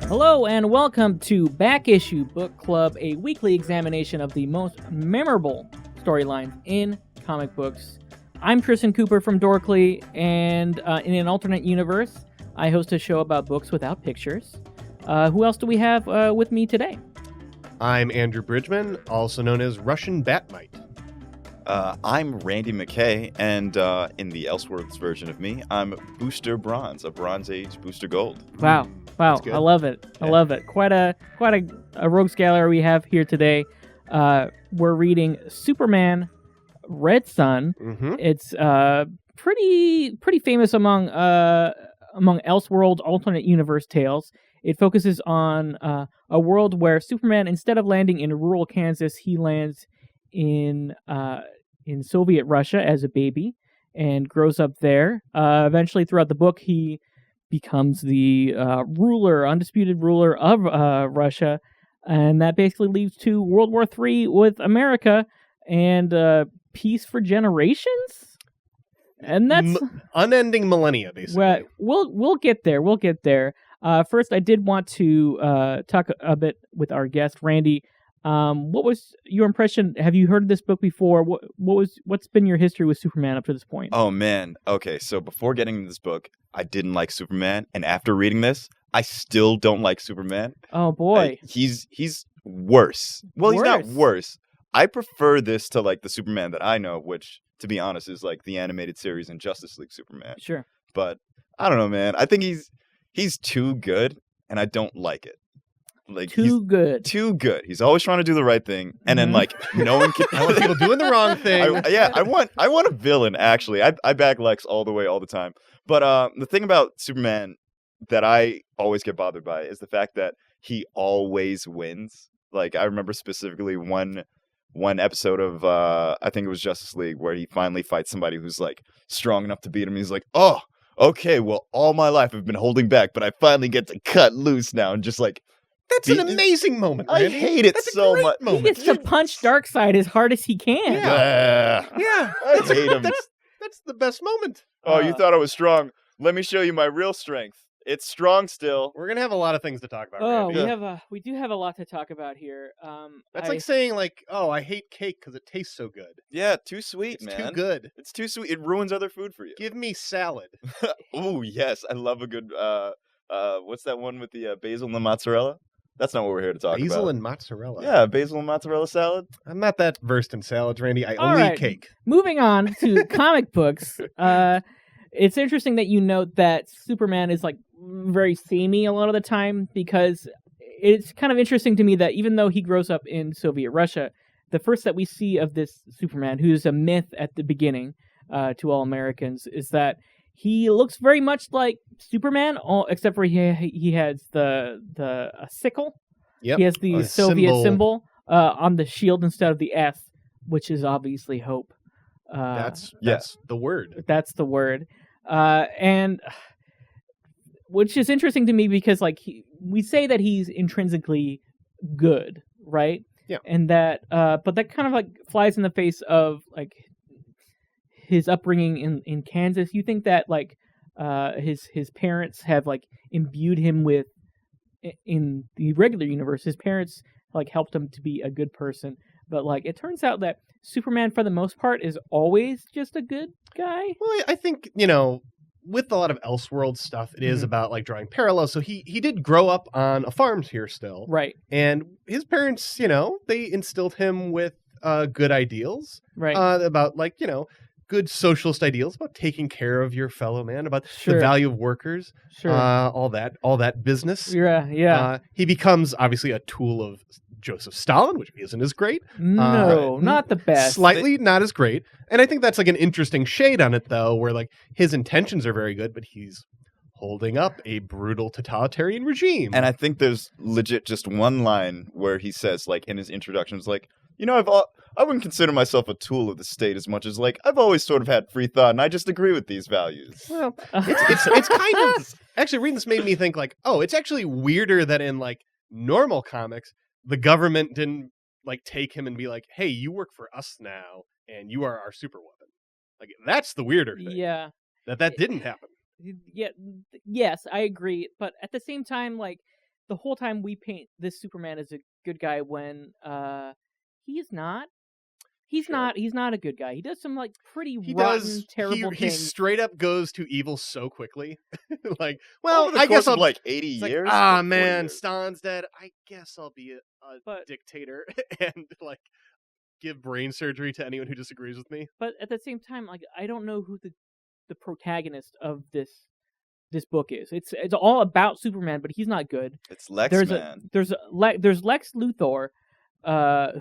Hello and welcome to Back Issue Book Club, a weekly examination of the most memorable storylines in comic books. I'm Tristan Cooper from Dorkly, and in an alternate universe, I host a show about books without pictures. Who else do we have with me today? I'm Andrew Bridgman, also known as Russian Batmite. I'm Randy McKay, and in the Elseworlds version of me, I'm Booster Bronze, a Bronze Age Booster Gold. Wow, I love it. I love it. Quite a rogues gallery we have here today. We're reading Superman, Red Sun. Mm-hmm. It's pretty famous among Elseworlds alternate universe tales. It focuses on a world where Superman, instead of landing in rural Kansas, he lands in Soviet Russia as a baby and grows up there. Eventually, throughout the book, he becomes the undisputed ruler of Russia, and that basically leads to World War III with America and peace for generations. And that's unending millennia, basically. We'll get there. We'll get there. First, I did want to talk a bit with our guest, Randy. What was your impression? Have you heard of this book before? What's been your history with Superman up to this point? Oh, man. Okay, so before getting into this book, I didn't like Superman, and after reading this, I still don't like Superman. Oh, boy. He's worse. Well, he's not Worse. worse. I prefer this to, like, the Superman that I know, which, to be honest, is, like, the animated series in Justice League Superman. Sure. But, I don't know, man. I think he's too good, and I don't like it. Like, Too good. Too good. He's always trying to do the right thing, and then like no one can. I want people doing the wrong thing. I want a villain. Actually, I back Lex all the way, all the time. But the thing about Superman that I always get bothered by is the fact that he always wins. Like I remember specifically one episode of I think it was Justice League where he finally fights somebody who's like strong enough to beat him. He's like, oh, okay, well, all my life I've been holding back, but I finally get to cut loose now and just like. That's an amazing moment, Randy. I hate it That's so a great much. moment. He gets to punch Darkseid as hard as he can. Yeah. I hate him. That's the best moment. Oh, you thought I was strong? Let me show you my real strength. It's strong still. We're gonna have a lot of things to talk about. Oh, Randy. we do have a lot to talk about here. That's like saying like, oh, I hate cake because it tastes so good. Yeah, too sweet, It's man. too good. It's too sweet. It ruins other food for you. Give me salad. Oh yes, I love a good. What's that one with the basil and the mozzarella? That's not what we're here to talk about. Basil and mozzarella. Yeah, basil and mozzarella salad. I'm not that versed in salads, Randy. I All only right. eat cake. Moving on to comic books. It's interesting that you note that Superman is like very samey a lot of the time, because it's kind of interesting to me that even though he grows up in Soviet Russia, the first that we see of this Superman, who's a myth at the beginning to all Americans, is that he looks very much like Superman, except for he has the sickle. Yep. He has the A Soviet symbol on the shield instead of the S, which is obviously hope. That's the word. That's the word. And which is interesting to me because like we say that he's intrinsically good, right? Yeah. And that but that kind of like flies in the face of like his upbringing in Kansas. You think that like his parents have like imbued him with, in the regular universe, his parents like helped him to be a good person, but like it turns out that Superman for the most part is always just a good guy. Well, I think, with a lot of Elseworld stuff, it is about like drawing parallels. So he did grow up on a farm here still. Right. And his parents, they instilled him with good ideals. Right. About like, good socialist ideals about taking care of your fellow man, about Sure. the value of workers, Sure. all that business. Yeah. He becomes obviously a tool of Joseph Stalin, which isn't as great. No, not the best. Slightly not as great. And I think that's like an interesting shade on it, though, where like his intentions are very good, but he's holding up a brutal totalitarian regime. And I think there's legit just one line where he says, like, in his introductions, like, I wouldn't consider myself a tool of the state as much as, like, I've always sort of had free thought, and I just agree with these values. Well, it's kind of... Actually, reading this made me think, like, oh, it's actually weirder that in, like, normal comics, the government didn't, like, take him and be like, hey, you work for us now, and you are our super weapon. Like, that's the weirder thing. yeah. That didn't happen. Yeah. Yes, I agree. But at the same time, like, the whole time we paint this Superman as a good guy when he is not. He's not a good guy. He does some like pretty rotten, terrible he things. straight up goes to evil so quickly. Like, Over the I course guess I'll of like 80 years. Like, 40 man, years. Stan's dead. I guess I'll be a dictator and like give brain surgery to anyone who disagrees with me. But at the same time, like I don't know who the protagonist of this book is. It's all about Superman, but he's not good. It's Lex, man. There's Lex Luthor,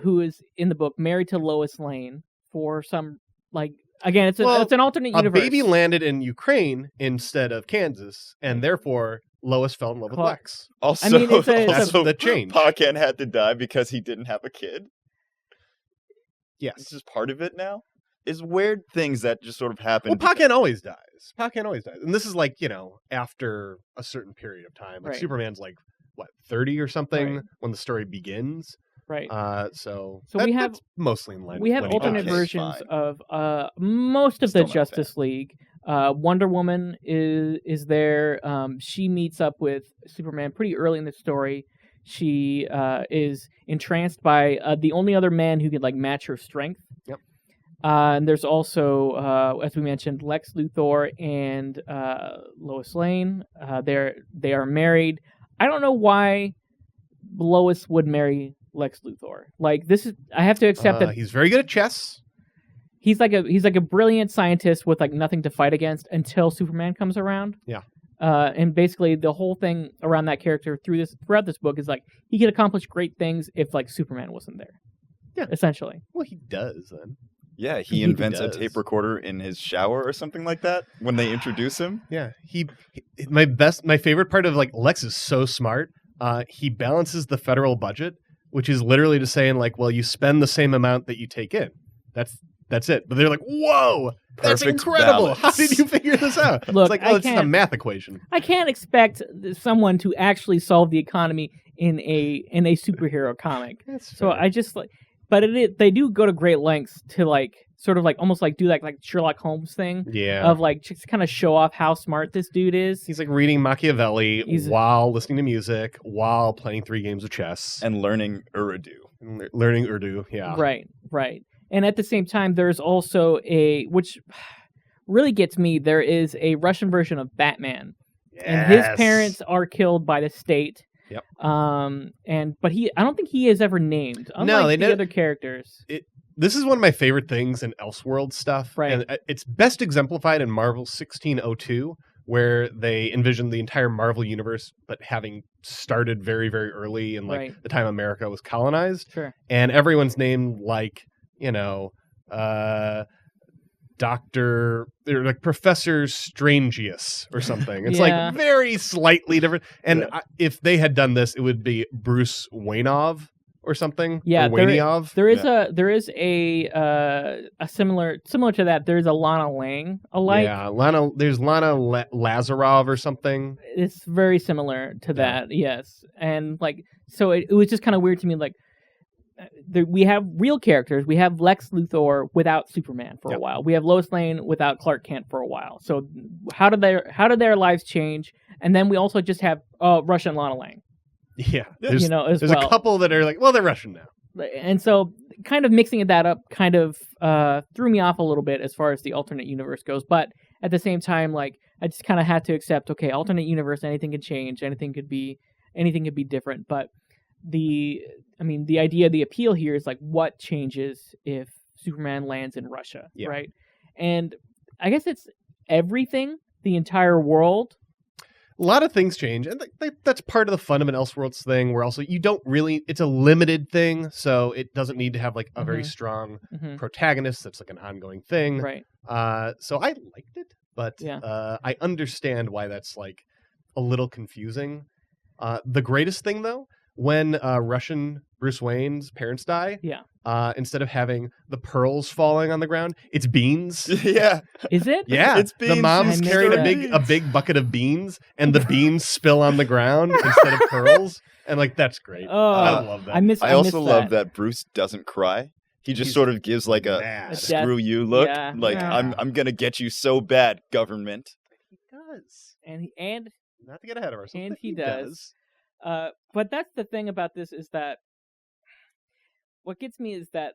who is in the book married to Lois Lane for some like again it's an alternate universe. A baby landed in Ukraine instead of Kansas, and therefore Lois fell in love with Lex. Also, I mean, it's that's the change. Pacan had to die because he didn't have a kid. Yes, this is part of it now. Is weird things that just sort of happen. Well, Pacan always dies. And this is like after a certain period of time. Like right. Superman's like what 30 or something right. when the story begins. Right. So that's mostly in line. We have alternate versions of most of the Justice League. Wonder Woman is there. She meets up with Superman pretty early in the story. She is entranced by the only other man who could like match her strength. Yep. And there's also, as we mentioned, Lex Luthor and Lois Lane. They are married. I don't know why Lois would marry Lex Luthor. Like I have to accept that he's very good at chess. He's like a brilliant scientist with like nothing to fight against until Superman comes around. Yeah. And basically the whole thing around that character throughout this book is like he could accomplish great things if like Superman wasn't there. Yeah. Essentially. Well, he does then. Yeah, he invents a tape recorder in his shower or something like that when they introduce him. Yeah, my favorite part of like Lex is so smart. He balances the federal budget, which is literally just saying like, well, you spend the same amount that you take in. That's it. But they're like, whoa, that's Perfect incredible. balance. How did you figure this out? Look, it's like, it's just a math equation. I can't expect someone to actually solve the economy in a superhero comic. That's so fair. I just like. But they do go to great lengths to like sort of like almost like do that like Sherlock Holmes thing. Yeah. Of like just kind of show off how smart this dude is. He's like reading Machiavelli while listening to music, while playing 3 games of chess. And learning Urdu. Learning Urdu, yeah. Right. And at the same time, there's also which really gets me, there is a Russian version of Batman. Yes. And his parents are killed by the state. Yep. But I don't think he is ever named. Unlike the other characters. This is one of my favorite things in Elseworld stuff. Right. And it's best exemplified in Marvel 1602, where they envision the entire Marvel universe, but having started very, very early in like the time America was colonized. Sure. And everyone's named like, Dr. They're like Professor Strangius or something. It's like very slightly different. And if they had done this, it would be Bruce Waynov or something. Yeah, or Wayniov. There is a similar to that. There's a Lana Lang alike. Yeah, there's Lana Lazarov or something. It's very similar to that. Yes, and like so it was just kind of weird to me. Like we have real characters. We have Lex Luthor without Superman for a while. We have Lois Lane without Clark Kent for a while. So how did their lives change? And then we also just have Russian Lana Lang. Yeah, there's a couple that are like, well, they're Russian now. And so kind of mixing that up kind of threw me off a little bit as far as the alternate universe goes. But at the same time, like I just kind of had to accept, okay, alternate universe, anything can change, anything could be different. But the idea, the appeal here is like what changes if Superman lands in Russia, right? And I guess it's everything, the entire world. A lot of things change, and that's part of the fun of an Elseworlds thing, where also it's a limited thing, so it doesn't need to have like a very strong protagonist that's like an ongoing thing. Right. So I liked it, but I understand why that's like a little confusing. The greatest thing though, when Russian Bruce Wayne's parents die, instead of having the pearls falling on the ground, it's beans. Yeah. Is it? Yeah. It's beans. The mom's carrying a big bucket of beans, and the beans spill on the ground instead of pearls. And like that's great. Oh, I love that. I also love that Bruce doesn't cry. He's sort of gives like a screw you look. Yeah. Like I'm gonna get you so bad, government. He does. And not to get ahead of ourselves. And he does. But that's the thing about this is that what gets me is that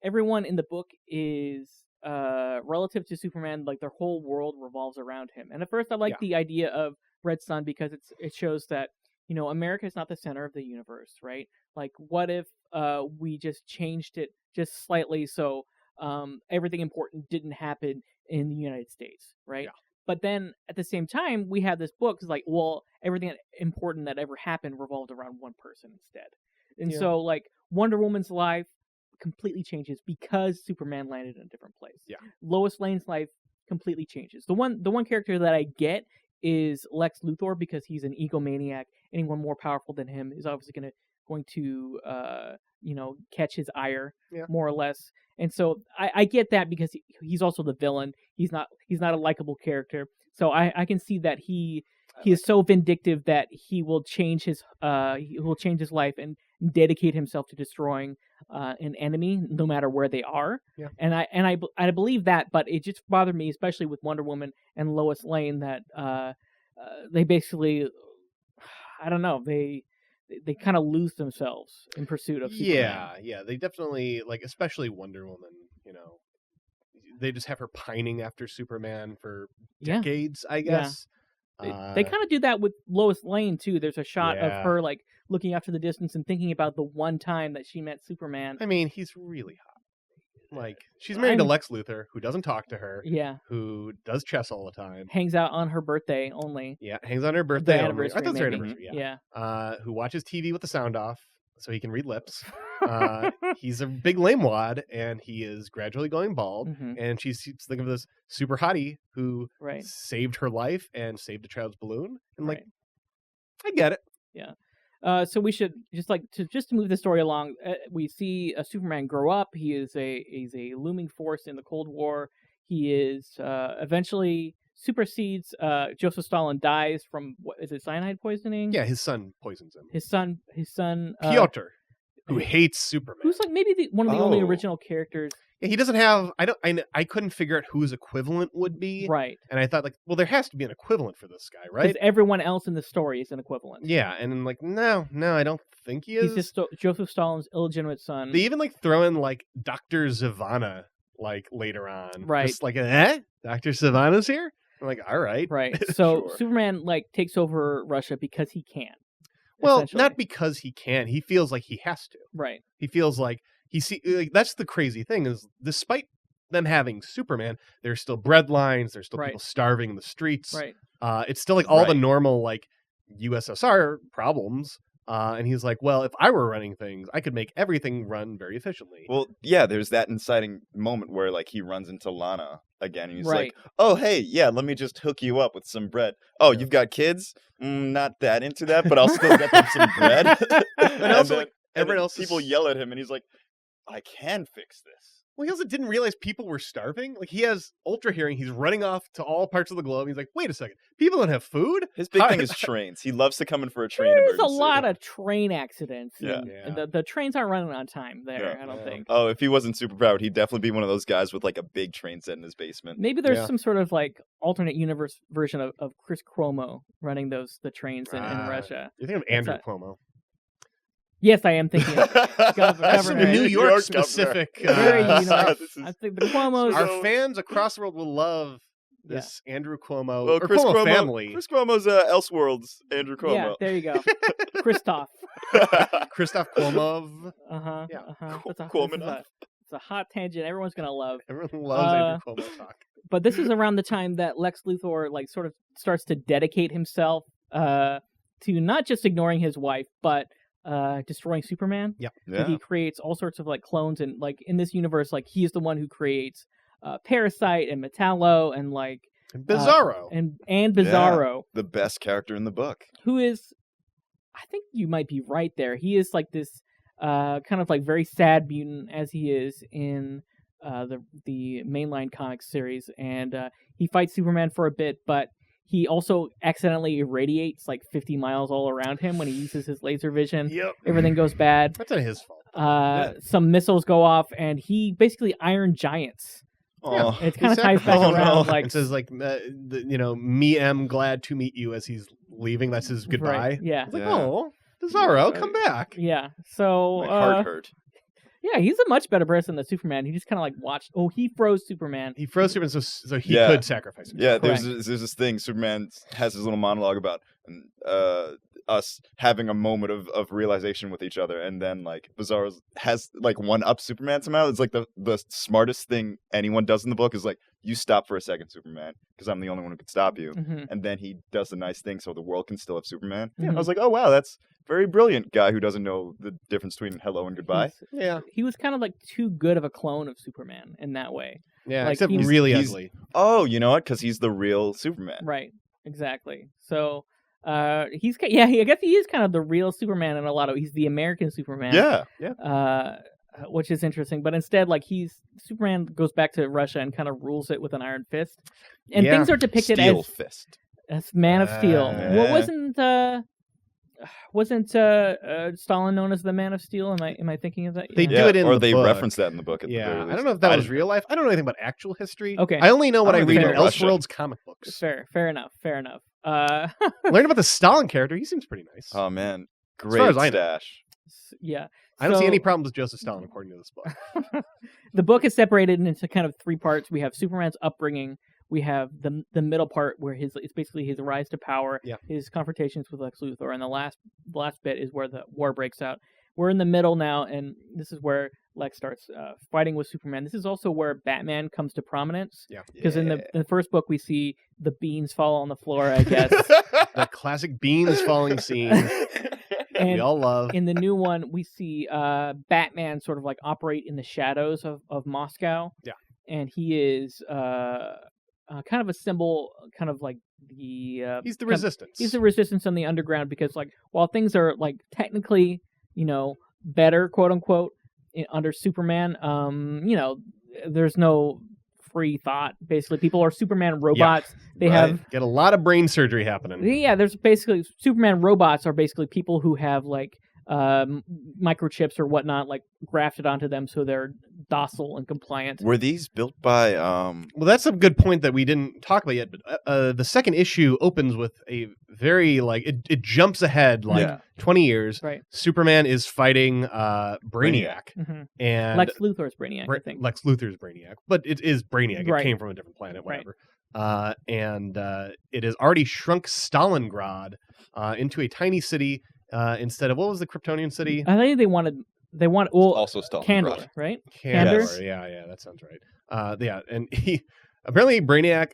everyone in the book is relative to Superman, like their whole world revolves around him. And at first, I like the idea of Red Sun because it shows that America is not the center of the universe, right? Like, what if we just changed it just slightly so everything important didn't happen in the United States, right? Yeah. But then at the same time, we have this book. It's like, well, everything important that ever happened revolved around one person instead. And so, like, Wonder Woman's life completely changes because Superman landed in a different place. Yeah. Lois Lane's life completely changes. The one character that I get is Lex Luthor because he's an egomaniac. Anyone more powerful than him is obviously going to catch his ire, more or less. And so I get that because he's also the villain. He's not a likable character. So I can see that he is so vindictive that he will change his life and dedicate himself to destroying an enemy, no matter where they are. Yeah. And I believe that, but it just bothered me, especially with Wonder Woman and Lois Lane, that they basically, I don't know, they kind of lose themselves in pursuit of Superman. Yeah, they definitely, like, especially Wonder Woman, they just have her pining after Superman for decades, I guess. They kind of do that with Lois Lane too. There's a shot of her like looking off to the distance and thinking about the one time that she met Superman. I mean, he's really hot. Like, she's married to Lex Luthor, who doesn't talk to her. Yeah. Who does chess all the time. Hangs out on her birthday only. Yeah, hangs on her birthday only. Anniversary, I thought it was her maybe. anniversary, Who watches TV with the sound off so he can read lips. He's a big lamewad, and he is gradually going bald. Mm-hmm. And she's thinking of this super hottie who Right. saved her life and saved a child's balloon. And, like, Right. I get it. Yeah. So we should just to move the story along. We see Superman grow up. He's a looming force in the Cold War. He is eventually supersedes. Joseph Stalin dies from what is it? Cyanide poisoning. Yeah, his son poisons him. His son. Piotr, who hates Superman. Who's like maybe one of the only original characters. Yeah, he doesn't have. I couldn't figure out who his equivalent would be. Right. And I thought, like, well, there has to be an equivalent for this guy, right? Because everyone else in the story is an equivalent. Yeah, and I'm like, no, I don't think he is. He's just Joseph Stalin's illegitimate son. They even like throw in like Dr. Zavanna like later on. Right. Just like, Dr. Zavanna's here? I'm like, all right. Right. So Sure. Superman like takes over Russia because he can. Well, not because he can. He feels like he has to. Right. He feels like that's the crazy thing is, despite them having Superman, there's still bread lines, there's still people starving in the streets. Right. It's still like all the normal like USSR problems. And he's like, well, if I were running things, I could make everything run very efficiently. Well, yeah, there's that inciting moment where like he runs into Lana again, and he's like, "Oh, hey, yeah, let me just hook you up with some bread. Oh, you've got kids? Not that into that, but I'll still get them some bread." And also, like, everyone else, people yell at him, and he's like, "I can fix this." Well, he also didn't realize people were starving. Like, he has ultra hearing. He's running off to all parts of the globe. He's like, wait a second. People don't have food? His big thing is trains. He loves to come in for a train There's emergency. a lot of train accidents. Yeah. And the trains aren't running on time there, I don't think. Oh, if he wasn't super proud, he'd definitely be one of those guys with like a big train set in his basement. Maybe there's some sort of like alternate universe version of Chris Cuomo running the trains in Russia. You think of Andrew Cuomo? Yes, I am thinking of That's a New York specific. I think the Cuomos. Our fans across the world will love this Andrew Cuomo Well, or Cuomo family. Chris Cuomo's Elseworlds Andrew Cuomo. Yeah, there you go. Christoph Cuomo. It's a hot tangent everyone's going to love. Everyone loves Andrew Cuomo talk. But this is around the time that Lex Luthor like sort of starts to dedicate himself to not just ignoring his wife, but destroying Superman. Yeah. So he creates all sorts of like clones, and like in this universe, like he is the one who creates Parasite and Metallo and like Bizarro and Bizarro, the best character in the book. who is, I think you might be right there. He is like this kind of like very sad mutant as he is in the mainline comics series, and he fights Superman for a bit, but he also accidentally irradiates like 50 miles all around him when he uses his laser vision. Yep. Everything goes bad. That's not his fault. Some missiles go off, and he basically Iron Giants. Oh, It kind of ties back around. Like it says like, me am glad to meet you as he's leaving. That's his goodbye. Right. Yeah. It's like, Yeah. oh, Bizarro, come back. Yeah. So My heart hurt. yeah, he's a much better person than Superman. He just kind of like watched. Oh, he froze Superman. He froze Superman so he Yeah. could sacrifice himself. Yeah, Correct. there's this thing. Superman has his little monologue about us having a moment of realization with each other, and then like Bizarro has like one up Superman somehow. It's like the smartest thing anyone does in the book is like, you stop for a second, Superman, because I'm the only one who can stop you. Mm-hmm. And then he does the nice thing so the world can still have Superman. Yeah. I was like, oh wow, that's very brilliant guy who doesn't know the difference between hello and goodbye. Yeah. He was kind of like too good of a clone of Superman in that way. Yeah, Like, except he's- really he's- ugly. Oh, you know what? Because he's the real Superman. Right. Exactly. So I guess he is kind of the real Superman in a lot of. He's the American Superman. Yeah. Which is interesting, but instead, like Superman goes back to Russia and kind of rules it with an iron fist, and Yeah. things are depicted Steel as fist. Man of Steel. What Yeah. wasn't Stalin known as the Man of Steel? Am I thinking of that? They Yeah. do it in or the they book. reference that in the book. At the very Yeah, I least. don't know if that was didn't- real life. I don't know anything about actual history. Okay. I only know what I I don't read think in about Russia. Elseworlds comic books. Fair enough. Learn about the Stalin character. He seems pretty nice. Oh man, far great as I know. stash. Yeah. I don't see So- any problems with Joseph Stalin according to this book. The book is separated into kind of three parts. We have Superman's upbringing. We have the middle part where it's basically his rise to power, Yeah. his confrontations with Lex Luthor, and the last bit is where the war breaks out. We're in the middle now, and this is where Lex starts fighting with Superman. This is also where Batman comes to prominence, Yeah. because in the first book we see the beans fall on the floor, I guess. That classic beans falling scene we And all love. in the new one, we see Batman sort of like operate in the shadows of Moscow. Yeah. And he is kind of a symbol, kind of like the He's the kind of- resistance. he's the resistance on the underground, because like while things are like technically, better, quote unquote, under Superman, there's no free thought. Basically, people are Superman robots. They Right. have Get a lot of brain surgery happening. yeah, there's basically Superman robots are basically people who have like microchips or whatnot like grafted onto them, so they're docile and compliant. Were these built by Well, that's a good point that we didn't talk about yet. But the second issue opens with a very it jumps ahead like Yeah. 20 years. Right. Superman is fighting Brainiac, hmm and Lex Luthor's Brainiac, I think. Lex Luthor's Brainiac, but it is Brainiac. Right. It came from a different planet, Right. whatever. And it has already shrunk Stalingrad into a tiny city instead of what was the Kryptonian city? I think they want also Stalingrad? Candor, right? Candor. Candor? Yeah, that sounds right. Yeah, and he apparently Brainiac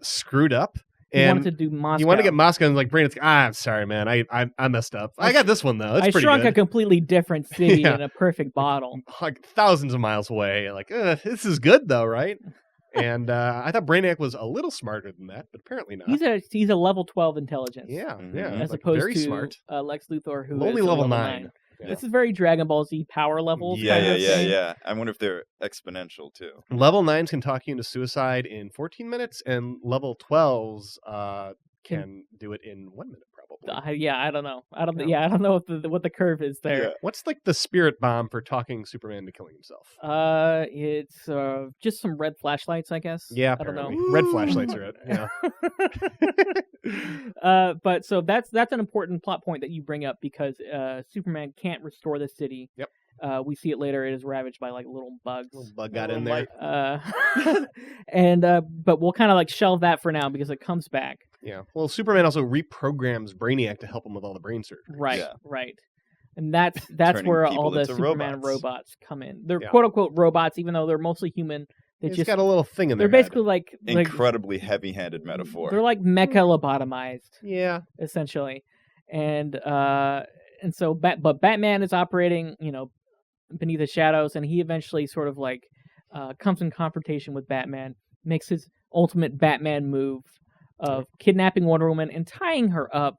screwed up. He And wanted to do Moscow. you want to get Moscow, and like Brainiac's like, I'm sorry, man, I messed up. I got this one though. It's I pretty shrunk good. a completely different city Yeah. in a perfect bottle. Like thousands of miles away. Like this is good though, right? And I thought Brainiac was a little smarter than that, but apparently not. He's a level 12 intelligence. yeah, Mhm. yeah, As like, opposed very to smart. Lex Luthor, who Only is a level level 9. Yeah. This is very Dragon Ball Z power levels. kind of thing. Yeah. I wonder if they're exponential too. Level 9s can talk you into suicide in 14 minutes, and level 12s can do it in 1 minute probably. I don't know. I don't Yeah. know what the curve is there. Yeah. What's like the spirit bomb for talking Superman to killing himself? It's just some red flashlights, I guess. Yeah, I don't know. apparently. Red flashlights are it. Yeah. But so that's an important plot point that you bring up, because Superman can't restore the city. Yep. We see it later. It is ravaged by like little bugs. Little bug got in there. And but we'll kind of like shelve that for now because it comes back. Yeah. Well, Superman also reprograms Brainiac to help him with all the brain surgery. Right. Yeah. Right. And that's Turning where people all the into Superman robots. robots come in. They're Yeah. quote unquote robots, even though they're mostly human. They He's just got a little thing in they're there. basically like Incredibly heavy-handed metaphor. they're like mecha lobotomized. Yeah. Essentially, and so but Batman is operating, beneath the shadows, and he eventually sort of like comes in confrontation with Batman, makes his ultimate Batman move of kidnapping Wonder Woman and tying her up,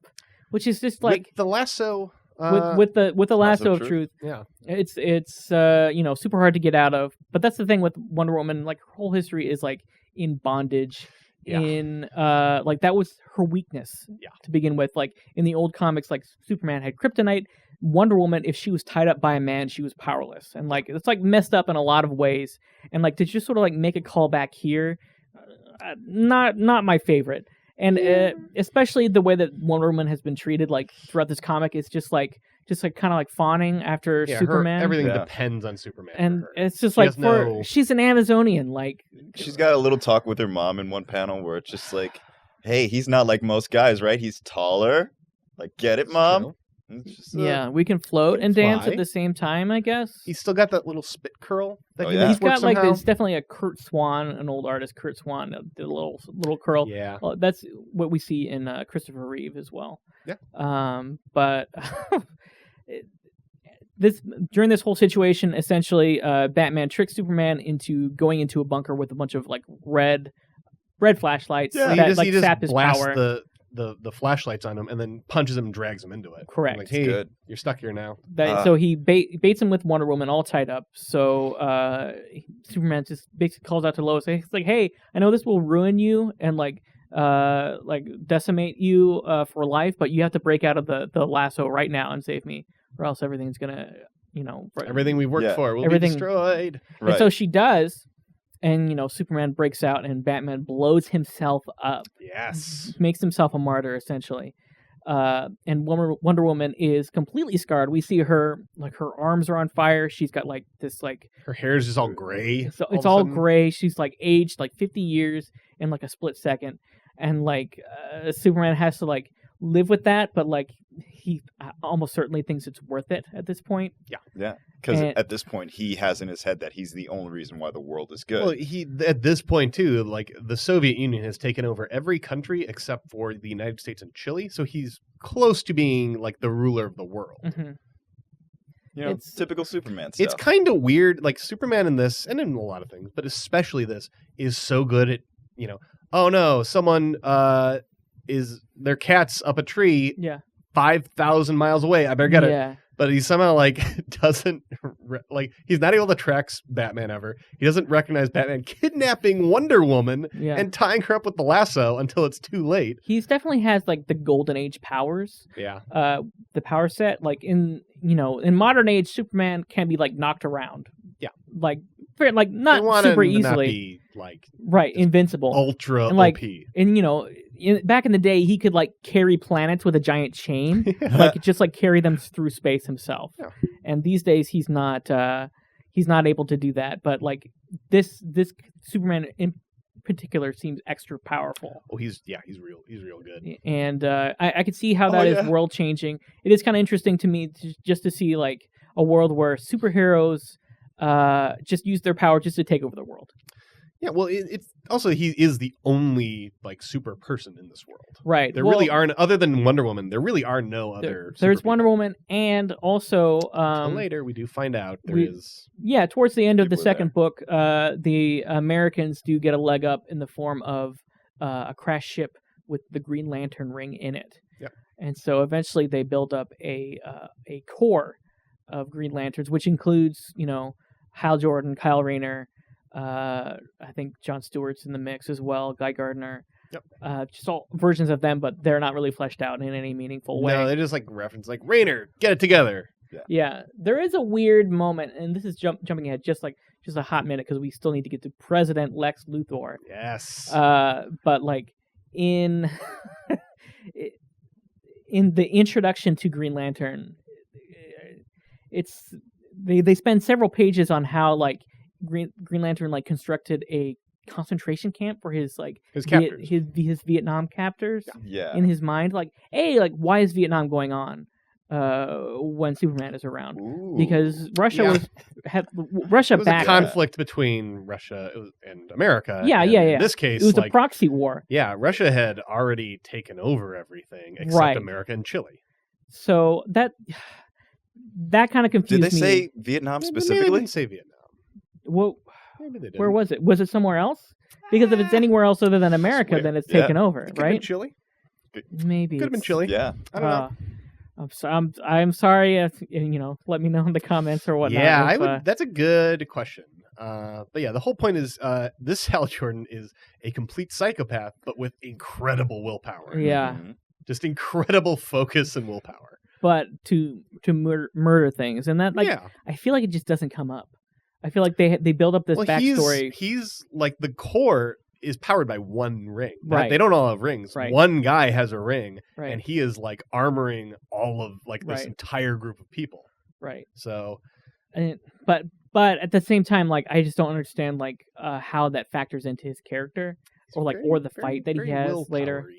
which is just like with the lasso. with the lasso of of truth. Yeah. It's super hard to get out of. But that's the thing with Wonder Woman, like her whole history is like in bondage. Yeah. In like that was her weakness to begin with. Like in the old comics, like Superman had kryptonite. Wonder Woman, if she was tied up by a man, she was powerless. And like it's like messed up in a lot of ways. And like to just sort of like make a call back here, not my favorite. And especially the way that Wonder Woman has been treated, like throughout this comic, is just like kind of like fawning after Superman. Everything depends on Superman. And for her. it's just She like has she's an Amazonian. Like She's got a little talk with her mom in one panel where it's just like, "Hey, he's not like most guys, right? He's taller. Like, get it, Mom?" True. It's just, yeah, we can float and dance fly. at the same time, I guess. He's still got that little spit curl. That Oh, he yeah. makes He's got work like somehow. this, definitely a Kurt Swan, an old artist, Kurt Swan, the little curl. Yeah. Well, that's what we see in Christopher Reeve as well. Yeah. But during this whole situation, essentially, Batman tricks Superman into going into a bunker with a bunch of like red flashlights Yeah, that he like just sap his blasts power. the flashlights on him and then punches him and drags him into it. Correct. Like, hey, good. you're stuck here now. So he baits him with Wonder Woman all tied up. So Superman just basically calls out to Lois. He's like, "Hey, I know this will ruin you and like decimate you for life, but you have to break out of the lasso right now and save me, or else everything's gonna, Everything we've worked for will be destroyed." And so she does, and Superman breaks out, and Batman blows himself up. Yes. Makes himself a martyr, essentially. And Wonder Woman is completely scarred. We see her, like, her arms are on fire. She's got, like, this, like... Her hair is just all gray. So it's all gray. She's, like, aged, like, 50 years in, like, a split second. And, like, Superman has to, like, live with that, but, like, he almost certainly thinks it's worth it at this point. Yeah. Because at this point, he has in his head that he's the only reason why the world is good. Well, at this point, too, like, the Soviet Union has taken over every country except for the United States and Chile, so he's close to being, like, the ruler of the world. Mm-hmm. It's typical Superman stuff. It's kind of weird, like, Superman in this, and in a lot of things, but especially this, is so good at, oh no, someone their cat's up a tree 5,000 miles away, I better get it. But he somehow, like, doesn't, like, he's not able to track Batman ever. He doesn't recognize Batman kidnapping Wonder Woman and tying her up with the lasso until it's too late. He definitely has, like, the Golden Age powers. Yeah. The power set, like, in modern age, Superman can be, like, knocked around. Yeah. Like not super easily. Not be, like, right, invincible. Ultra and, like, OP. And, back in the day, he could, like, carry planets with a giant chain. Like, just, like, carry them through space himself. Yeah. And these days, he's not able to do that. But, like, this Superman in particular seems extra powerful. Oh, he's real good. And I could see how that is world changing. It is kind of interesting to me just to see, like, a world where superheroes just use their power just to take over the world. Yeah, well, it's also, he is the only, like, super person in this world. Right. There really aren't, other than Wonder Woman, there really are no other There's Wonder Woman, and also... later, we do find out there is... Yeah, towards the end of the second book, the Americans do get a leg up in the form of a crash ship with the Green Lantern ring in it. Yep. And so eventually they build up a core of Green Lanterns, which includes, Hal Jordan, Kyle Rayner, I think Jon Stewart's in the mix as well, Guy Gardner. Yep. Just all versions of them, but they're not really fleshed out in any meaningful way. No, they just, like, reference, like, Rayner, get it together. Yeah. There is a weird moment, and this is jumping ahead just a hot minute, because we still need to get to President Lex Luthor. Yes. But, like, in the introduction to Green Lantern, they spend several pages on how, like, Green Lantern, like, constructed a concentration camp for his captors. his Vietnam captors. Yeah. In his mind, like, hey, like, why is Vietnam going on when Superman is around? Ooh. Because Russia it was backed a conflict between Russia and America. Yeah. In this case, it was like, a proxy war. Yeah, Russia had already taken over everything except America and Chile. So that kind of confused me. Did they say Vietnam specifically? They didn't say Vietnam. Well, maybe they didn't. where was it? Was it somewhere else? Because if it's anywhere else other than America, then it's taken over, It could right? have been Chile. Maybe Could have been Chile. Yeah. I don't know. I'm sorry if let me know in the comments or whatnot. Yeah, I would. That's a good question. But yeah, the whole point is this Hal Jordan is a complete psychopath, but with incredible willpower. Yeah, just incredible focus and willpower. But to murder things, and that, like, I feel like it just doesn't come up. I feel like they build up this backstory. He's like, the core is powered by one ring. Right. They don't all have rings. Right. One guy has a ring, Right. and he is like armoring all of like this Right. entire group of people. Right. So, But at the same time, like I just don't understand like how that factors into his character or like or the fight that he has later.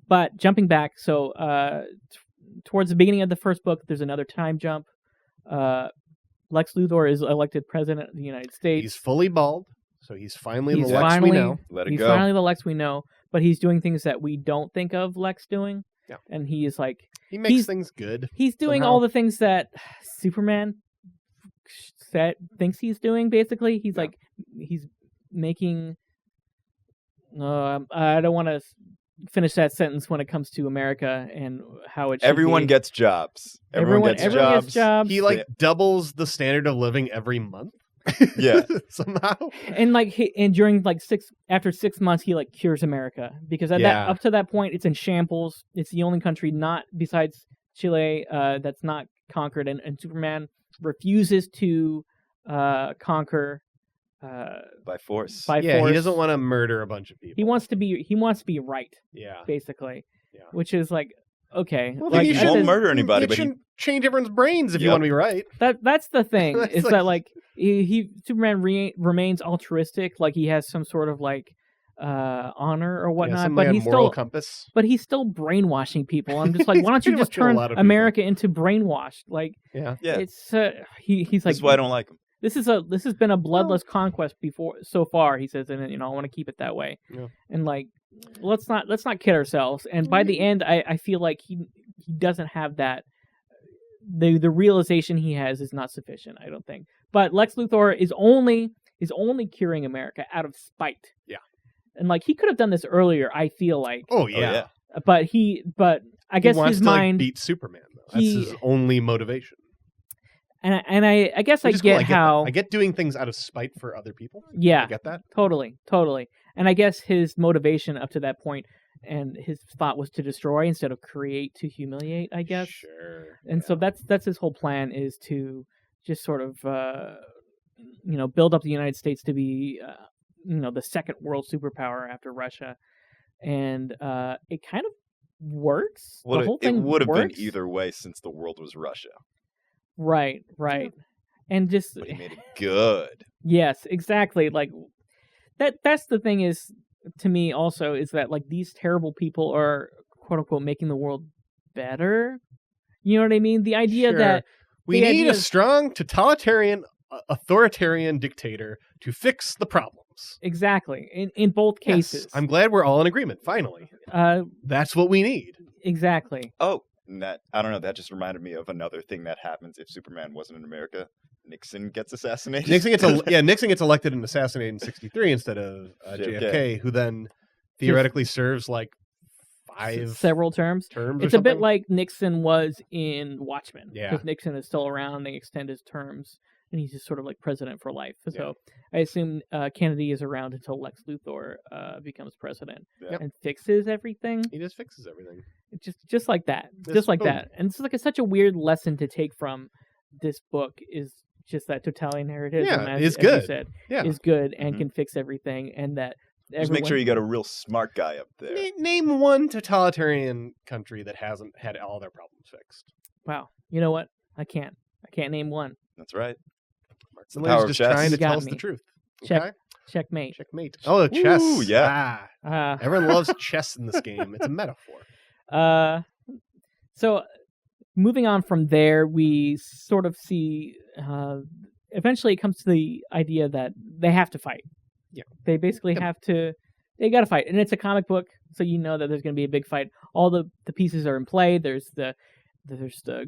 But jumping back, so towards the beginning of the first book, there's another time jump. Lex Luthor is elected president of the United States. He's fully bald, so he's finally He's the Lex we know. Let it He's go. finally the Lex we know, but he's doing things that we don't think of Lex doing. Yeah. And he is like He makes things good. he's doing somehow. all the things that Superman thinks he's doing. Basically, he's like he's making. I don't want to finish that sentence when it comes to America and how it. Everyone should be. gets jobs. Everyone gets jobs. He like doubles the standard of living every month. Yeah. Somehow. And like and during like after 6 months he like cures America because at that up to that point it's in shambles. It's the only country not besides Chile that's not conquered, and Superman refuses to conquer by force. force. He doesn't want to murder a bunch of people. He wants to be right. Yeah. Basically. Yeah. Which is like okay. Well, like, he won't murder anybody, He but shouldn't change everyone's brains if you want to be right. That's the thing. That's is like- that like he Superman remains altruistic, like he has some sort of like honor or whatnot, but he's moral still compass. but he's still brainwashing people. I'm just like, why don't you Pretty just much kill a turn lot of people. America into brainwashed? Like Yeah. Yeah. it's he's like That's why I don't like him. this has been a bloodless conquest before so far, he says, and I want to keep it that way. Yeah. And like let's not kid ourselves. And by the end I feel like he doesn't have that. The realization he has is not sufficient, I don't think. But Lex Luthor is only curing America out of spite. Yeah. And like he could have done this earlier, I feel like. Oh yeah. But I guess he wants his to, mind like, beat Superman though. That's his only motivation. and I guess I Which is get cool. how I get doing things out of spite for other people. Yeah. I get that. Totally. And I guess his motivation up to that point and his thought was to destroy instead of create to humiliate, I guess. Sure. And so that's his whole plan, is to just sort of build up the United States to be the second world superpower after Russia, and it kind of works. Well, the whole it thing would have been works. either way since the world was Russia. Right, and just But he made it good. yes, exactly. Like that's the thing is to me also is that like these terrible people are quote unquote making the world better. You know what I mean? The idea Sure. that We the need idea a strong, totalitarian, authoritarian dictator to fix the problems. exactly in both cases. Yes, I'm glad we're all in agreement. Finally, that's what we need. Exactly. Oh, and that I don't know. That just reminded me of another thing that happens if Superman wasn't in America. Nixon gets assassinated. Nixon gets elected and assassinated in '63 instead of JFK, who then theoretically serves like several terms. terms. It's or a bit something. like Nixon was in Watchmen. Yeah. Because Nixon is still around, they extend his terms, and he's just sort of like president for life. So I assume Kennedy is around until Lex Luthor becomes president and fixes everything. He just fixes everything. Just like that. Just like that. And it's like such a weird lesson to take from this book is just that totalitarianism, as good. you said, Yeah. is good and can fix everything, and that Just make sure you got a real smart guy up there. Name one totalitarian country that hasn't had all their problems fixed. Wow. You know what? I can't name one. That's right. Martin power of just chess. trying to You got tell us me. the truth. Check- Okay? Checkmate. Checkmate. Oh, chess. Ooh, yeah. Everyone loves chess in this game. It's a metaphor. So moving on from there, we sort of see eventually it comes to the idea that they have to fight. Yeah. They basically they got to fight. And it's a comic book, so you know that there's going to be a big fight. All the pieces are in play. There's the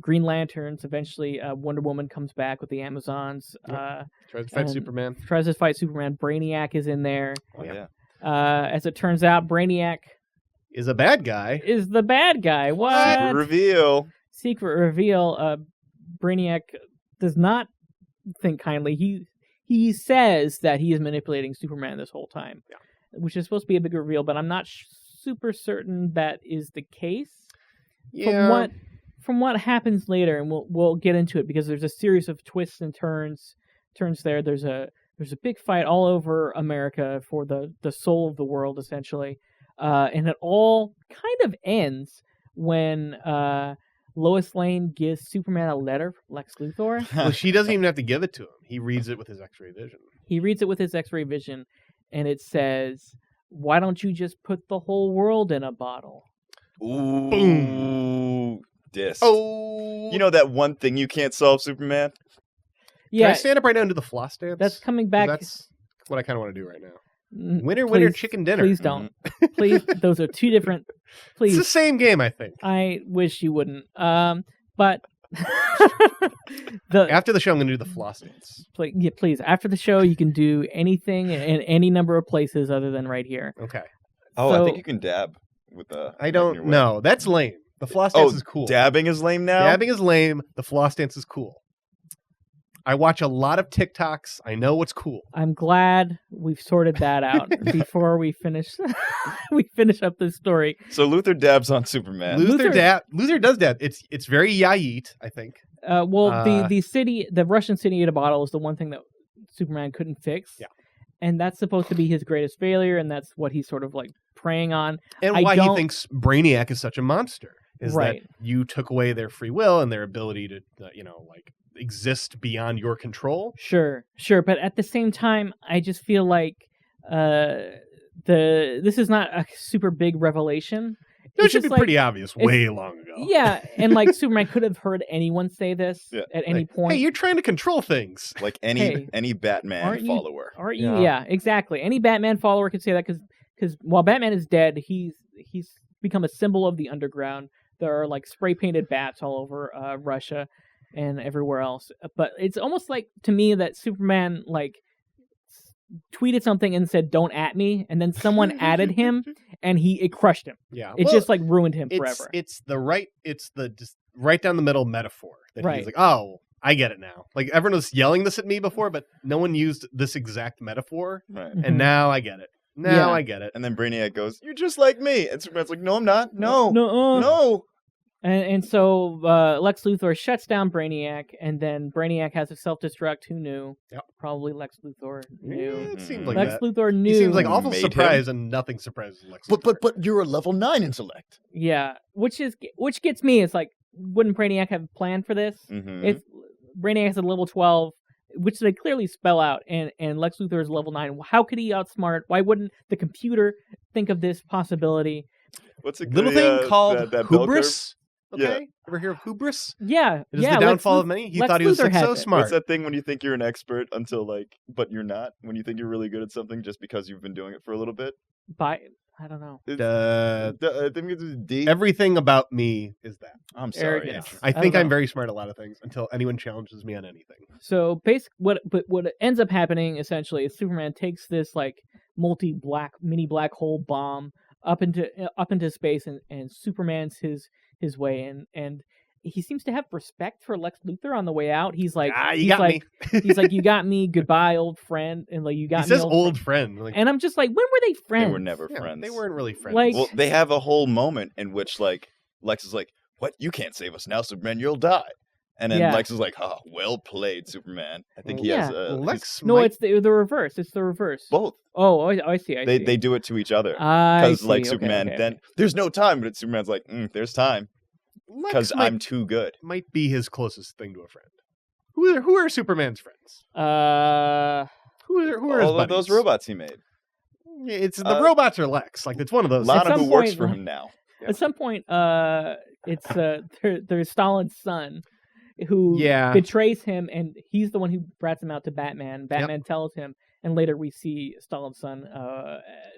Green Lanterns. Eventually, Wonder Woman comes back with the Amazons. Tries to fight and Superman. Tries to fight Superman. Brainiac is in there. Oh, yeah. As it turns out, Brainiac Is a bad guy. is the bad guy. What? Secret reveal. Secret reveal. Brainiac does not think kindly. He says that he is manipulating Superman this whole time, which is supposed to be a big reveal, but I'm not super certain that is the case. Yeah. From what happens later, and we'll get into it because there's a series of twists and turns there. There's There's a big fight all over America for the soul of the world, essentially. And it all kind of ends when Lois Lane gives Superman a letter from Lex Luthor. Well, she doesn't even have to give it to him. He reads it with his X-ray vision. He reads it with his X-ray vision, and it says, "Why don't you just put the whole world in a bottle?" Ooh. Boom. Dissed. Oh, You know that one thing you can't solve, Superman? Can I Yeah, stand up right now and do the floss dance? that's coming 'Cause back. That's what I kind of want to do right now. Mm, Winner, winner, please- chicken dinner. Please don't. Please, those are two different. It's Please, the same game, I think. I wish you wouldn't. But After the show, I'm going to do the floss dance. please. After the show, you can do anything in any number of places other than right here. Okay. Oh, I So- think you can dab with the. I don't know. That's lame. The floss dance is cool. Dabbing is lame now? Dabbing is lame. The floss dance is cool. I watch a lot of TikToks. I know what's cool. I'm glad we've sorted that out before we finish. We finish up this story. So Luthor dabs on Superman. Luthor does dab. It's very Yait, I think. The Russian city in a bottle is the one thing that Superman couldn't fix. Yeah. And that's supposed to be his greatest failure, and that's what he's sort of like preying on. And I why he don't- thinks Brainiac is such a monster is Right. that you took away their free will and their ability to, exist beyond your control. Sure. But at the same time, I just feel like this is not a super big revelation. It It's should be just like- pretty obvious way long ago. Yeah, and like Superman could have heard anyone say this Yeah, at any Like, point. Hey, you're trying to control things. Like Hey, any Batman aren't you- follower. Aren't you? Yeah. Yeah, exactly. Any Batman follower could say that because while Batman is dead, he's become a symbol of the underground. There are like spray painted bats all over Russia and everywhere else. But it's almost like to me that Superman like tweeted something and said "Don't at me," and then someone added him, and it crushed him. Yeah. It Well, just like ruined him it's forever. it's the just right down the middle metaphor that Right. he's like, oh, I get it now. Like everyone was yelling this at me before, but no one used this exact metaphor, Right. Mhm. and now I get it. Now Yeah. I get it. And then Brainiac goes, "You're just like me." And Superman's like, "No, I'm not. No. No. And so Lex Luthor shuts down Brainiac, and then Brainiac has a self-destruct. Who knew? Yep. Probably Lex Luthor Yeah, knew. it seems like Lex that. Luthor knew. He seems like awful Made him. surprised, and nothing surprises Lex. But Luthor. but you're a level 9 intellect. Yeah, which gets me. It's like, wouldn't Brainiac have a plan for this? Mhm. If Brainiac's at level 12, which they clearly spell out, and Lex Luthor is level 9, how could he outsmart? Why wouldn't the computer think of this possibility? What's a little good, thing called that bell curve? hubris. Okay, Yeah. ever hear of hubris? Yeah, It is yeah. the downfall of many. He Lex thought he was Luthor like, has so it. smart. What's that thing when you think you're an expert until but you're not? When you think you're really good at something just because you've been doing it for a little bit? I don't know. I think it's D. Everything about me is that. I'm sorry. Arrogance. I don't think I'm know. very smart at a lot of things until anyone challenges me on anything. So what ends up happening essentially is Superman takes this like mini black hole bomb up into space, and Superman's his way in, and he seems to have respect for Lex Luthor on the way out. He's like, You got me. he's like, you got me, goodbye, old friend, and like you got He me, says old friend. Like, and I'm just like, when were they friends? They were never yeah, friends. They weren't really friends. Like- Well, they have a whole moment in which Lex is like, "What? You can't save us now, Superman. You'll die." And then Yeah. Lex is like, "Oh, well played, Superman." I think he Yeah. has Lex No, might- it's the reverse. It's the reverse. both. Oh, I see. I see. They do it to each other I because see. like Okay, Superman. okay, Then there's no time, but Superman's like, "There's time Lex because might, I'm too good." might be his closest thing to a friend. Who are Superman's friends? okay. Who are his All of buddies? those robots he made. Yeah, it's the robots are Lex. Like it's one of those. Lana, some who works point- for him now. At some point, it's there's Stalin's son who Yeah. betrays him, and he's the one who brats him out to Batman. Batman tells him, and later we see Stalin's son.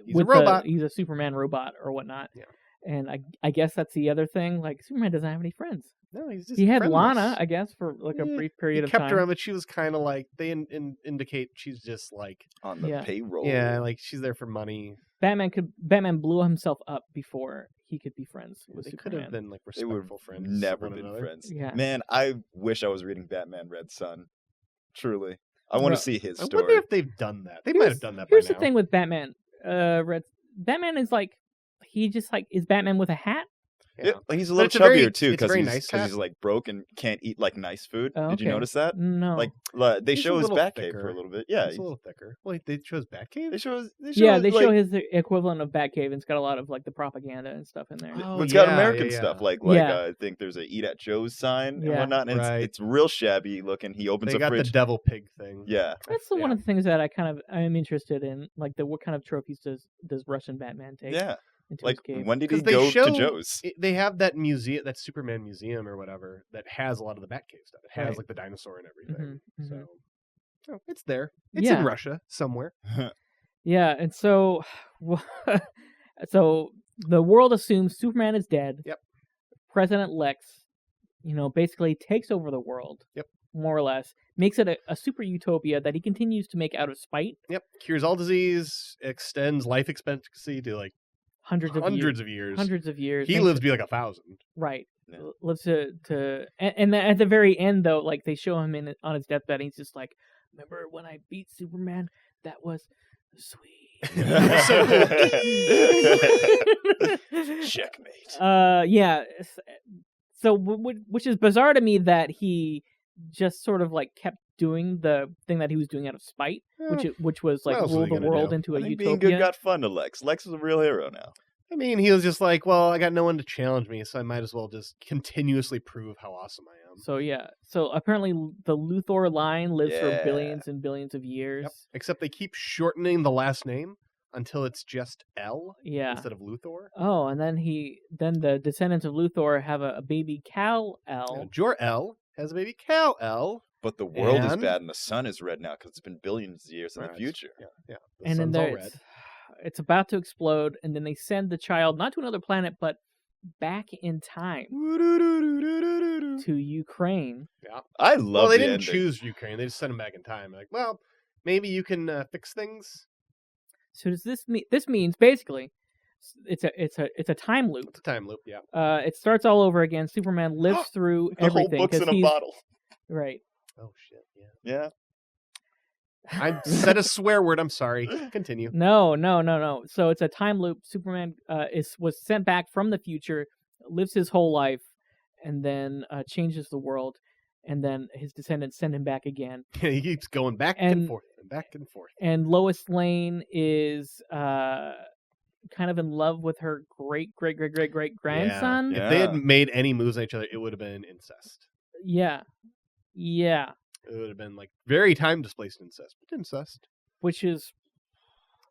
He's a robot. He's a Superman robot or whatnot. Yeah. And I guess that's the other thing. Like Superman doesn't have any friends. No, he's just He had friendless. Lana, I guess, for like a Yeah, brief period he of kept time. her on, but she was kind of like they indicate she's just like On the Yeah. payroll. yeah, like she's there for money. Batman blew himself up before he could be friends with They could Superman. have been like They would respectful friends. never of one been another. friends. Yeah. Man, I wish I was reading Batman Red Sun. Truly. I want Well, to see his I story. wonder if they've done that. They might have done that. Here's by the now. thing with Batman. Batman is like he just like is Batman with a hat. Yeah, like he's a But little it's a very- chubbier too it's a because very he's nice because he's cast. like broke and can't eat like nice food. Oh, Did you okay. notice that? No. Like they He's a show his little Batcave thicker. for a little bit. Yeah, It's a little thicker. Wait, they chose Batcave? they show yeah, they like, show his equivalent of Batcave, and it's got a lot of like the propaganda and stuff in there. Oh, it's got yeah, American yeah, stuff yeah. like Yeah. I think there's a Eat at Joe's sign and Yeah. whatnot, and Right. it's real shabby looking. He opens They a got fridge. the devil pig thing. Yeah, That's one of the things that I am interested in. Like, what kind of trophies does Russian Batman take yeah. into Like his cave? when did he 'Cause they go show- to Joe's? They have that museum, that Superman museum or whatever, that has a lot of the Batcave stuff. It has Right. like the dinosaur and everything. Mhm, So it's there. It's Yeah. in Russia somewhere. Yeah, and so, so the world assumes Superman is dead. Yep. President Lex, basically takes over the world. Yep. More or less, makes it a super utopia that he continues to make out of spite. Yep. Cures all disease, extends life expectancy to like Hundreds of years. Hundreds of years. He Makes lives it- to be like 1,000. right. Yeah. Lives to and at the very end though, like they show him on his deathbed, and he's just like, "Remember when I beat Superman? That was sweet." Checkmate. Yeah. So, which is bizarre to me that he just sort of like kept doing the thing that he was doing out of spite, which was like what else was rule he the gonna world do? into I a think utopia. being good got fun to Lex. Lex is a real hero now. I mean, he was just like, well, I got no one to challenge me, so I might as well just continuously prove how awesome I am. So yeah. So apparently the Luthor line lives for Yeah. billions and billions of years. Yep. Except they keep shortening the last name until it's just L Yeah. instead of Luthor. Oh, and then the descendants of Luthor have a baby Kal-El. Now, Jor-El has a baby Kal-El. But the world is And- bad and the sun is red now because it's been billions of years in the Right. future. Yeah. The And then sun's all there red. it's about to explode, and then they send the child not to another planet, but back in time to Ukraine. I love Well, they the didn't ending. choose Ukraine. They just sent him back in time. Like, well, maybe you can fix things. So does this mean? This means basically, it's a time loop. It's a time loop. Yeah. It starts all over again. Superman lives through The whole everything book's in a he's bottle. right. Oh shit. Yeah. Yeah. I said a swear word. I'm sorry. Continue. No. So it's a time loop. Superman was sent back from the future, lives his whole life, and then changes the world, and then his descendants send him back again. He keeps going back and And- forth and back and forth. And Lois Lane is kind of in love with her great grandson. Yeah. If they had made any moves on each other, it would have been incest. Yeah. It would have been like very time displaced incest, but incest. Which is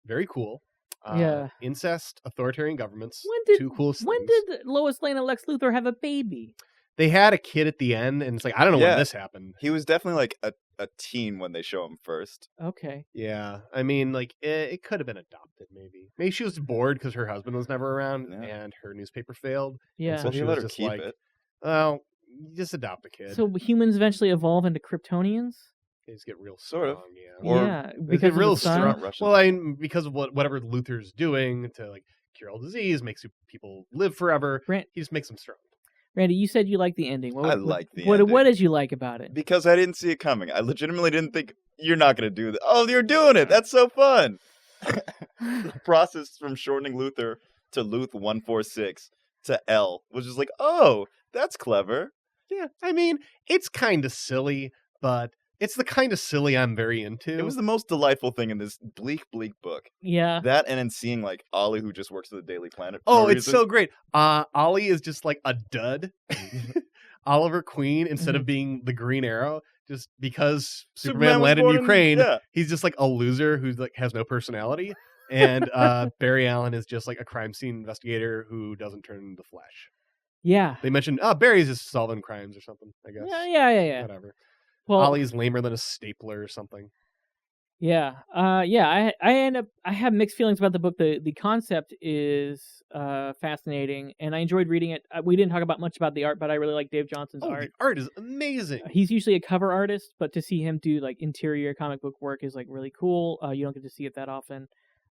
Very cool. Yeah. Incest, authoritarian governments. When did- two coolest when things. did Lois Lane and Lex Luthor have a baby? They had a kid at the end, and it's like, I don't know Yeah. when this happened. He was definitely like a teen when they show him first. Okay. Yeah. I mean, like, it could have been adopted, maybe. Maybe she was bored because her husband was never around Yeah. and her newspaper failed. Yeah. So Well, she he was let her just keep like, it. well, you just adopt a kid. So humans eventually evolve into Kryptonians? They just get real Sort of. strong, yeah. Or yeah, They because get of real the sun. strong. Russian. Well, I mean, because of whatever Luther's doing to like cure all disease, makes people live forever. Grant, He just makes them strong. Randy, you said you liked the ending. I liked the what, ending. What did you like about it? Because I didn't see it coming. I legitimately didn't think you're not going to do that. Oh, you're doing it. That's so fun. The process from shortening Luthor to Luth 146 to L was just like, oh, that's clever. Yeah, I mean, it's kind of silly, but it's the kind of silly I'm very into. It was the most delightful thing in this bleak book. Yeah. That and then seeing like Ollie, who just works at the Daily Planet. For Oh, no it's reason. so great. Ollie is just like a dud. Oliver Queen, instead of being the Green Arrow, just because Superman was landed in born Ukraine, yeah. he's just like a loser who like has no personality. And Barry Allen is just like a crime scene investigator who doesn't turn into flesh. Yeah. They mentioned, Barry's just solving crimes or something, I guess. Yeah. Whatever. Well, Ollie's lamer than a stapler or something. yeah. I have mixed feelings about the book. The concept is fascinating, and I enjoyed reading it. We didn't talk about much about the art, but I really like Dave Johnson's Oh, art. the art is amazing. He's usually a cover artist, but to see him do like interior comic book work is like really cool. You don't get to see it that often.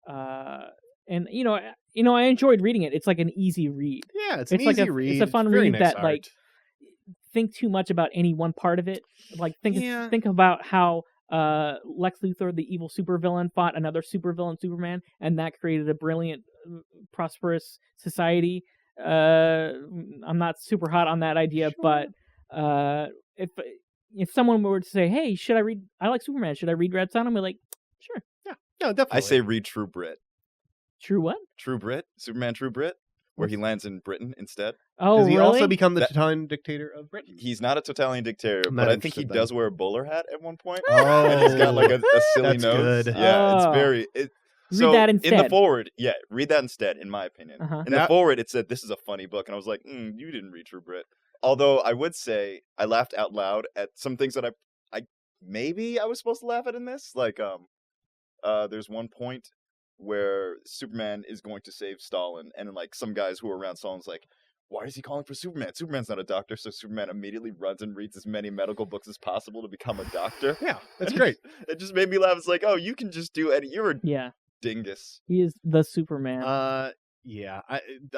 And I enjoyed reading it. It's like an easy read. Yeah, it's an It's like easy a- read. it's a fun very read nice that, art. like, think too much about any one part of it. Like Yeah. think about how Lex Luthor, the evil supervillain, fought another supervillain, Superman, and that created a brilliant, prosperous society. I'm not super hot on that idea, but if someone were to say, "Hey, should I read? I like Superman. Should I read Red Sun?" I'm like, "Sure." Yeah, no, definitely. I say read True Brit. True what? True Brit? Superman True Brit? Where he lands in Britain instead. Oh, Does he really? also become the Totalitarian dictator of Britain? He's not a totalitarian dictator, I'm but not I think he interested does then. wear a bowler hat at one point. Oh, And he's got like a silly that's nose. good. Yeah, Oh. it's very... Read that in the instead. forward, read that instead, in my opinion. Uh-huh. In the forward, it said, this is a funny book. And I was like, you didn't read True Brit. Although I would say I laughed out loud at some things that I maybe I was supposed to laugh at in this. Like, there's one point where Superman is going to save Stalin. And like some guys who are around Stalin's like, why is he calling for Superman? Superman's not a doctor. So Superman immediately runs and reads as many medical books as possible to become a doctor. Yeah, that's great. It just made me laugh. It's like, oh, you can just do any. You're a dingus. He is the Superman. Yeah.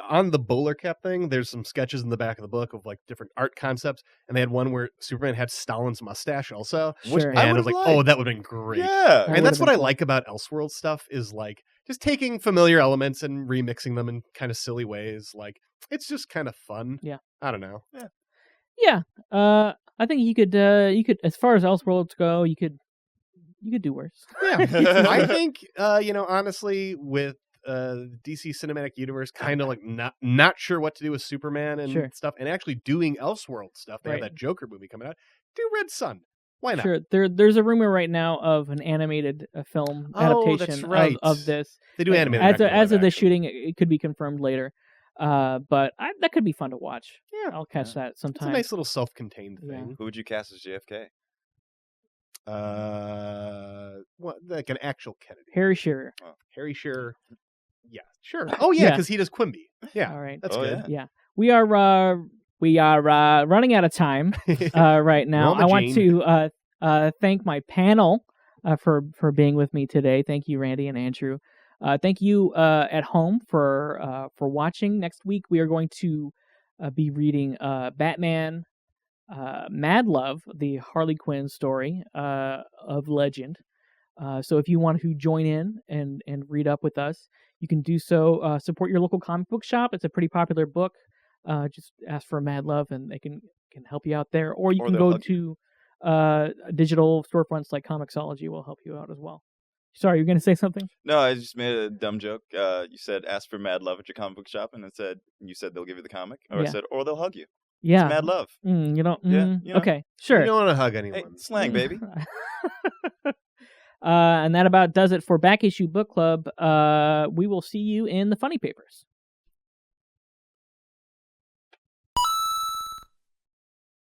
On the bowler cap thing, there's some sketches in the back of the book of like different art concepts, and they had one where Superman had Stalin's mustache also. Sure. And I was like, oh, that would have been great. Yeah. And that's what I like about Elseworld stuff is like just taking familiar elements and remixing them in kind of silly ways. Like it's just kind of fun. Yeah. I don't know. Yeah. I think you could as far as Elseworlds go, you could do worse. Yeah. I think honestly with DC Cinematic Universe kind of like not sure what to do with Superman and stuff, and actually doing Elseworld stuff. They have that Joker movie coming out. Do Red Sun. Why not? Sure. There's a rumor right now of an animated film adaptation of this. They do animated as of the shooting. It could be confirmed later. But that could be fun to watch. Yeah, I'll catch that sometime. It's a nice little self-contained thing. Who would you cast as JFK? What, like an actual Kennedy? Harry Shearer. Oh, Harry Shearer. Yeah, sure. Oh yeah, because he does Quimby. Yeah, all right, that's good. Yeah, we are running out of time right now. I want to thank my panel for being with me today. Thank you, Randy and Andrew. Thank you at home for watching. Next week we are going to be reading Batman Mad Love, the Harley Quinn story of legend. So if you want to join in and read up with us, you can do so. Support your local comic book shop. It's a pretty popular book. Just ask for Mad Love and they can help you out there. Or you can go to digital storefronts like Comixology will help you out as well. Sorry, you're going to say something? No, I just made a dumb joke. You said, ask for Mad Love at your comic book shop, and you said they'll give you the comic. Or I said, or they'll hug you. Yeah. It's Mad Love. You don't? Yeah, Okay, sure. You don't want to hug anyone. Hey, slang, baby. And that about does it for Back Issue Book Club. We will see you in the Funny Papers.